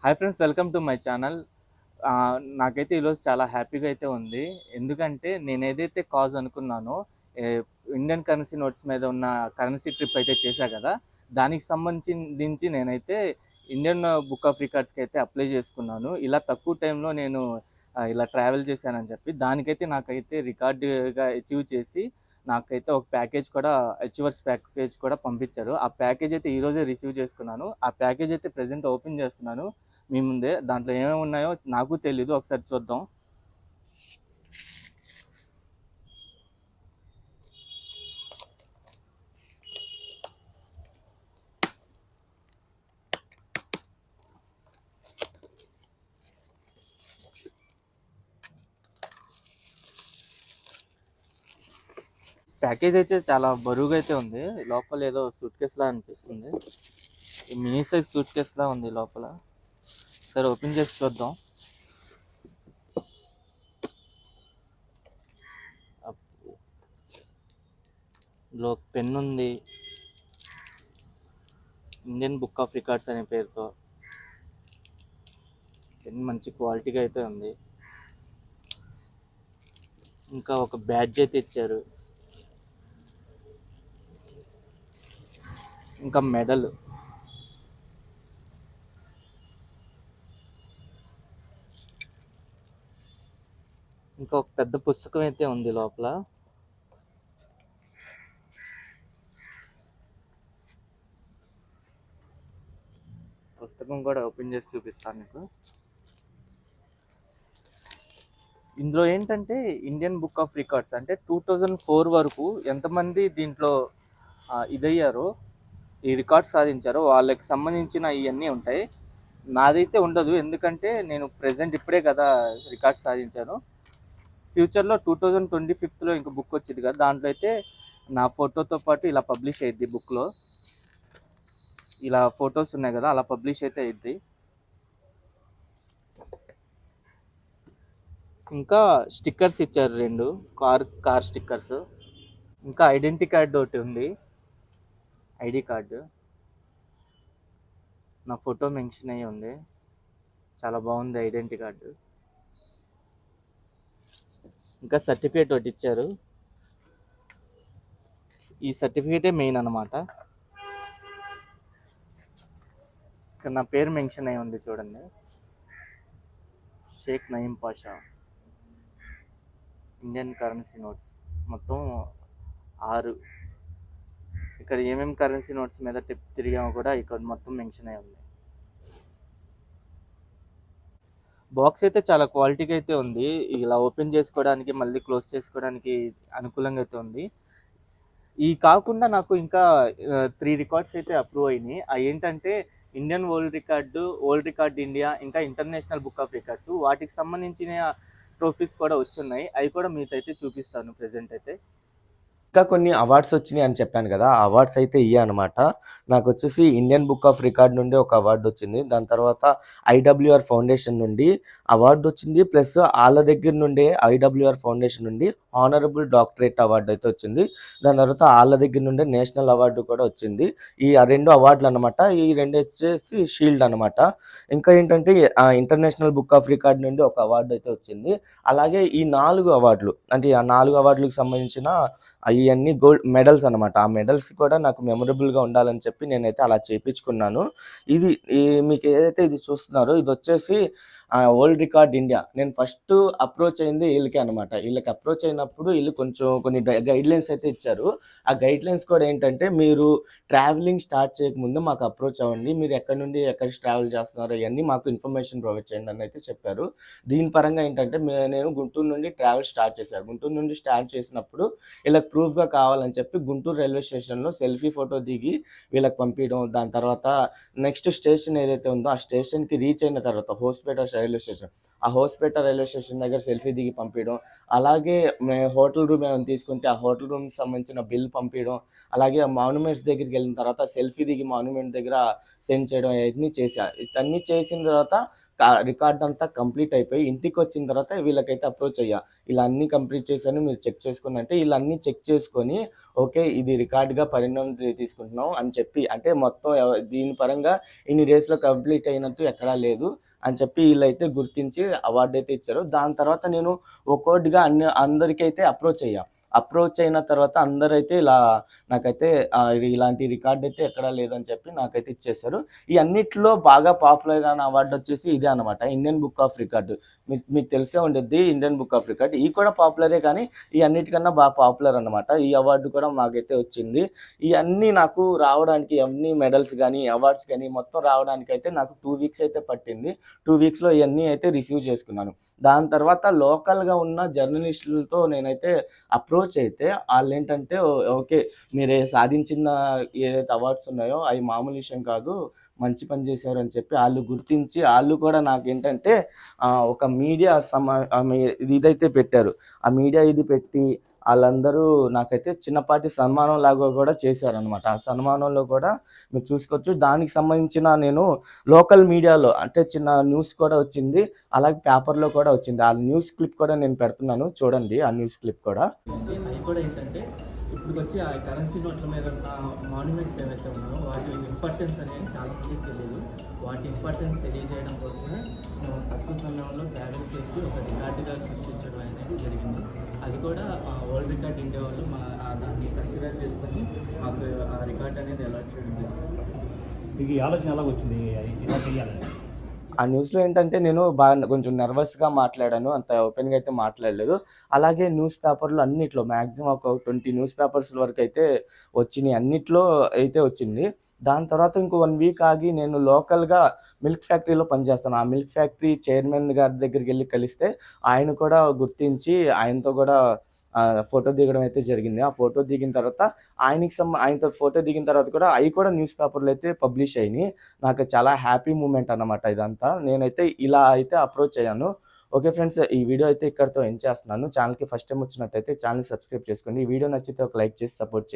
Hi friends, welcome to my channel. నాకైతే ఈరోజు చాలా హ్యాపీగా అయితే ఉంది. ఎందుకంటే నేను ఏదైతే కాజ్ అనుకున్నానో, ఏ ఇండియన్ కరెన్సీ నోట్స్ మీద ఉన్న కరెన్సీ ట్రిప్ అయితే చేశా కదా! దానికి సంబంధించి నేనైతే ఇండియన్ బుక్ ఆఫ్ రికార్డ్స్‌కి అయితే అప్లై చేసుకున్నాను. ఇలా తక్కువ టైంలో నేను ఇలా ట్రావెల్ చేశానని చెప్పి. దానికైతే నాకైతే రికార్డ్‌గా అచీవ్ చేసి నాకైతే ఒక ప్యాకేజ్ కూడా అచీవర్స్ ప్యాకేజ్ కూడా పంపించారు. ఆ ప్యాకేజ్ అయితే ఈరోజే రిసీవ్ చేసుకున్నాను. ఆ ప్యాకేజ్ అయితే ప్రెజెంట్ ఓపెన్ చేస్తున్నాను మీ ముందే. దాంట్లో ఏమేమి ఉన్నాయో నాకు తెలీదు. ఒకసారి చూద్దాం. ప్యాకేజ్ అయితే చాలా బరువుగా అయితే ఉంది. లోపల ఏదో సూట్ కేసులా అనిపిస్తుంది. ఈ మినీ సైజ్ సూట్ కేసులా ఉంది లోపల. సరే ఓపెన్ చేసి చూద్దాం. లో పెన్ ఉంది, ఇండియన్ బుక్ ఆఫ్ రికార్డ్స్ అనే పేరుతో. పెన్ మంచి క్వాలిటీగా అయితే ఉంది. ఇంకా ఒక బ్యాడ్జ్ అయితే ఇచ్చారు. ఇంకా మెడల్. ఇంకా ఒక పెద్ద పుస్తకం అయితే ఉంది లోపల. పుస్తకం కూడా ఓపెన్ చేసి చూపిస్తాను మీకు. ఇందులో ఏంటంటే ఇండియన్ బుక్ ఆఫ్ రికార్డ్స్ అంటే 2004 వరకు ఎంతమంది దీంట్లో ఇదయ్యారో, ఈ రికార్డ్స్ సాధించారో వాళ్ళకి సంబంధించిన ఇవన్నీ ఉంటాయి. నాదైతే ఉండదు, ఎందుకంటే నేను ప్రెసెంట్ ఇప్పుడే కదా రికార్డ్స్ సాధించాను. ఫ్యూచర్లో 2025లో ఇంక బుక్ వచ్చింది కదా, దాంట్లో అయితే నా ఫోటోతో పాటు ఇలా పబ్లిష్ అయ్యిద్ది. బుక్లో ఇలా ఫొటోస్ ఉన్నాయి కదా, అలా పబ్లిష్ అయితే అయ్యిద్ది. ఇంకా స్టిక్కర్స్ ఇచ్చారు 2 కార్ స్టిక్కర్స్. ఇంకా ఐడెంటిటీ కార్డు ఒకటి ఉంది, ఐడి కార్డు. నా ఫోటో మెన్షన్ అయ్యి ఉంది. చాలా బాగుంది ఐడెంటిటీ కార్డు. ఇంకా సర్టిఫికేట్ ఒకటి ఇచ్చారు. ఈ సర్టిఫికేటే మెయిన్ అనమాట. ఇక్కడ నా పేరు మెన్షన్ అయ్యి ఉంది చూడండి, Sheikh Nayeem Pasha. Indian currency notes మొత్తం 6. ఇక్కడ ఏమేమి కరెన్సీ నోట్స్ మీద తిరిగామో కూడా ఇక్కడ మొత్తం మెన్షన్ అయ్యి ఉంది. బాక్స్ అయితే చాలా క్వాలిటీగా అయితే ఉంది. ఇలా ఓపెన్ చేసుకోవడానికి, మళ్ళీ క్లోజ్ చేసుకోవడానికి అనుకూలంగా అయితే ఉంది. ఈ కాకుండా నాకు ఇంకా 3 రికార్డ్స్ అయితే అప్రూవ్ అయినాయి. అవి ఏంటంటే ఇండియన్ వరల్డ్ రికార్డ్ ఇండియా, ఇంకా ఇంటర్నేషనల్ బుక్ ఆఫ్ రికార్డ్స్. వాటికి సంబంధించిన ట్రోఫీస్ కూడా వచ్చున్నాయి. అవి కూడా మీతో అయితే చూపిస్తాను ప్రెజెంట్ అయితే. ఇంకా కొన్ని అవార్డ్స్ వచ్చినాయి అని చెప్పాను కదా! ఆ అవార్డ్స్ అయితే ఇయ్యే అనమాట. నాకొచ్చేసి ఇండియన్ బుక్ ఆఫ్ రికార్డ్ నుండి ఒక అవార్డ్ వచ్చింది. దాని తర్వాత ఐడబ్ల్యూఆర్ ఫౌండేషన్ నుండి అవార్డ్ వచ్చింది. ప్లస్ ఆళ్ళ దగ్గర నుండే ఐడబ్ల్యూఆర్ ఫౌండేషన్ నుండి హానరబుల్ డాక్టరేట్ అవార్డ్ అయితే వచ్చింది. దాని తర్వాత ఆళ్ళ దగ్గర నుండి నేషనల్ అవార్డు కూడా వచ్చింది. ఈ 2 అవార్డులు అనమాట. ఈ 2 వచ్చేసి షీల్డ్ అనమాట. ఇంకా ఏంటంటే ఇంటర్నేషనల్ బుక్ ఆఫ్ రికార్డ్ నుండి ఒక అవార్డు అయితే వచ్చింది. అలాగే ఈ 4 అవార్డులు అంటే ఆ 4 అవార్డులకు సంబంధించిన అయన్నీ గోల్డ్ మెడల్స్ అనమాట. ఆ మెడల్స్ కూడా నాకు మెమరబుల్‌గా ఉండాలని చెప్పి నేనైతే అలా చేపించుకున్నాను. ఇది మీకు ఏదైతే ఇది చూస్తున్నారో ఇదొచ్చేసి వరల్డ్ రికార్డ్ ఇండియా. నేను ఫస్ట్ అప్రోచ్ అయింది ఈళ్ళకే అనమాట. ఈళ్ళకి అప్రోచ్ అయినప్పుడు ఈళ్ళు కొంచెం కొన్ని గైడ్‌లైన్స్ అయితే ఇచ్చారు. ఆ గైడ్‌లైన్స్ కూడా ఏంటంటే, మీరు ట్రావెలింగ్ స్టార్ట్ చేయకముందు మాకు అప్రోచ్ అవ్వండి. మీరు ఎక్కడి నుండి ఎక్కడికి ట్రావెల్ చేస్తున్నారో ఇయన్నీ మాకు ఇన్ఫర్మేషన్ ప్రొవైడ్ చేయండి అని అయితే చెప్పారు. దీని పరంగా ఏంటంటే నేను గుంటూరు నుండి ట్రావెల్ స్టార్ట్ చేశాను. గుంటూరు నుండి స్టార్ట్ చేసినప్పుడు వీళ్ళకి ప్రూఫ్‌గా కావాలని చెప్పి గుంటూరు రైల్వే స్టేషన్‌లో సెల్ఫీ ఫోటో దిగి వీళ్ళకి పంపియడం. దాని తర్వాత నెక్స్ట్ స్టేషన్ ఏదైతే ఉందో ఆ స్టేషన్‌కి రీచ్ అయిన తర్వాత హోస్పేట రైల్వే స్టేషన్. ఆ హోస్పేట రైల్వే స్టేషన్ దగ్గర సెల్ఫీ దిగి పంపియడం. అలాగే హోటల్ రూమ్ ఏమైనా తీసుకుంటే ఆ హోటల్ రూమ్‌కి సంబంధించిన బిల్ పంపియడం. అలాగే ఆ మాన్యుమెంట్స్ దగ్గరికెళ్ళిన తర్వాత సెల్ఫీ దిగి మాన్యుమెంట్ దగ్గర సెండ్ చేయడం ఇయన్నీ చేశా. ఇవన్నీ చేసిన తర్వాత రికార్డ్ అంతా కంప్లీట్ అయిపోయి ఇంటికొచ్చిన తర్వాత వీళ్ళకైతే అప్రోచ్ అయ్యా. ఇలా అన్నీ కంప్లీట్ చేశాను మీరు చెక్ చేసుకోండి అంటే, ఈళ్ళన్నీ చెక్ చేసుకొని ఓకే. ఇది రికార్డ్‌గా పరిగణన తీసుకుంటున్నాం అని చెప్పి అంటే మొత్తం దీని పరంగా ఇన్ని డేస్‌లో కంప్లీట్ అయినట్టు ఎక్కడా లేదు అని చెప్పి ఈళ్ళైతే గుర్తించి అవార్డయితే ఇచ్చారు. దాని తర్వాత నేను ఒక్కోటిగా అందరికైతే అప్రోచ్ అయ్యా. అప్రోచ్ అయిన తర్వాత అందరైతే ఇలా నాకైతే ఇలాంటి రికార్డయితే ఎక్కడా లేదని చెప్పి నాకైతే ఇచ్చేశారు. ఈ అన్నిట్లో బాగా పాపులర్ అయిన అవార్డొచ్చేసి ఇదే అనమాట. Indian book of record. మీకు తెలిసే ఉండిద్ది ఇండియన్ బుక్ ఆఫ్ రికార్డ్. ఇది కూడా పాపులరే కానీ ఈ అన్నిటికన్నా బాగా పాపులర్ అనమాట. ఈ అవార్డు కూడా మాకైతే వచ్చింది. ఇయన్నీ నాకు రావడానికి ఇవన్నీ మెడల్స్ గానీ, అవార్డ్స్ గానీ మొత్తం రావడానికైతే నాకు 2 వీక్స్ అయితే పట్టింది. 2 వీక్స్‌లో ఇయన్నీ అయితే రిసీవ్ చేసుకున్నాను. దాని తర్వాత లోకల్‌గా ఉన్న జర్నలిస్టులతో నేనైతే అప్రోచ్ అయితే ఆళ్ళేంటంటే ఓకే. మీరు సాధించిన ఏదైతే అవార్డ్స్ ఉన్నాయో అయి మామూలు విషయం కాదు. మంచి పని చేశారు అని చెప్పి ఆళ్ళు గుర్తించి ఆళ్ళు కూడా నాకేంటంటే ఒక మీడియా ఇదైతే పెట్టారు. ఆ మీడియా ఇది పెట్టి ఆళ్ళందరూ నాకైతే చిన్నపాటి సన్మానం లాగా కూడా చేశారనమాట. ఆ సన్మానంలో కూడా మీరు చూసుకోవచ్చు. దానికి సంబంధించిన నేను లోకల్ మీడియాలో అంటే చిన్న న్యూస్ కూడా వచ్చింది. అలాగే పేపర్‌లో కూడా వచ్చింది. ఆ న్యూస్ క్లిప్ కూడా నేను పెడుతున్నాను చూడండి ఆ న్యూస్ క్లిప్ కూడా. అవి కూడా ఏంటంటే ఇప్పటికొచ్చి ఆ కరెన్సీ నోట్ల మీద ఉన్న మాన్యుమెంట్స్ ఏవైతే ఉన్నాయో వాటి ఇంపార్టెన్స్ అనేది చాలా మందికి తెలియదు. వాటి ఇంపార్టెన్స్ తెలియజేయడం కోసమే మేము తక్కువ సమయంలో ట్రావెల్ చేసి ఒక రికార్డుగా సృష్టించడం అనేది జరిగింది. అది కూడా వరల్డ్ రికార్డ్ ఇండియా వాళ్ళు దాన్ని కన్సిడర్ చేసుకొని మాకు ఆ రికార్డ్ అనేది అలాట్ చేయడం జరిగింది. మీకు ఈ ఆలోచన ఎలా వచ్చింది ఇలా చేయాలని? ఆ న్యూస్‌లో ఏంటంటే నేను కొంచెం నెర్వస్‌గా మాట్లాడాను. అంత ఓపెన్‌గా అయితే మాట్లాడలేదు. అలాగే న్యూస్ పేపర్‌లో అన్నిట్లో మాక్సిమం ఒక 20 న్యూస్ పేపర్స్ వరకైతే వచ్చినియి. అన్నిట్లో అయితే వచ్చింది. దాని తర్వాత ఇంకో 1 వీక్ ఆగి నేను లోకల్‌గా మిల్క్ ఫ్యాక్టరీలో పనిచేస్తాను. ఆ మిల్క్ ఫ్యాక్టరీ చైర్మన్ గారి దగ్గరికెళ్ళి కలిస్తే ఆయన కూడా గుర్తించి ఆయనతో కూడా ఫోటో దిగడం అయితే జరిగింది. ఆ ఫోటో దిగిన తర్వాత ఆయనతో ఫోటో దిగిన తర్వాత కూడా అయి కూడా న్యూస్ పేపర్‌లో అయితే పబ్లిష్ అయినియి. నాకు చాలా హ్యాపీ మూమెంట్ అన్నమాట ఇదంతా. నేనైతే ఇలా అయితే అప్రోచ్ అయ్యాను. ఓకే ఫ్రెండ్స్ ఈ వీడియో అయితే ఇక్కడితో ఎండ్ చేస్తున్నాను. ఛానల్‌కి ఫస్ట్ టైమ్ వచ్చినట్టయితే ఛానెల్‌ని సబ్స్క్రైబ్ చేసుకోండి. ఈ వీడియో నచ్చితే ఒక లైక్ చేసి సపోర్ట్ చేయండి.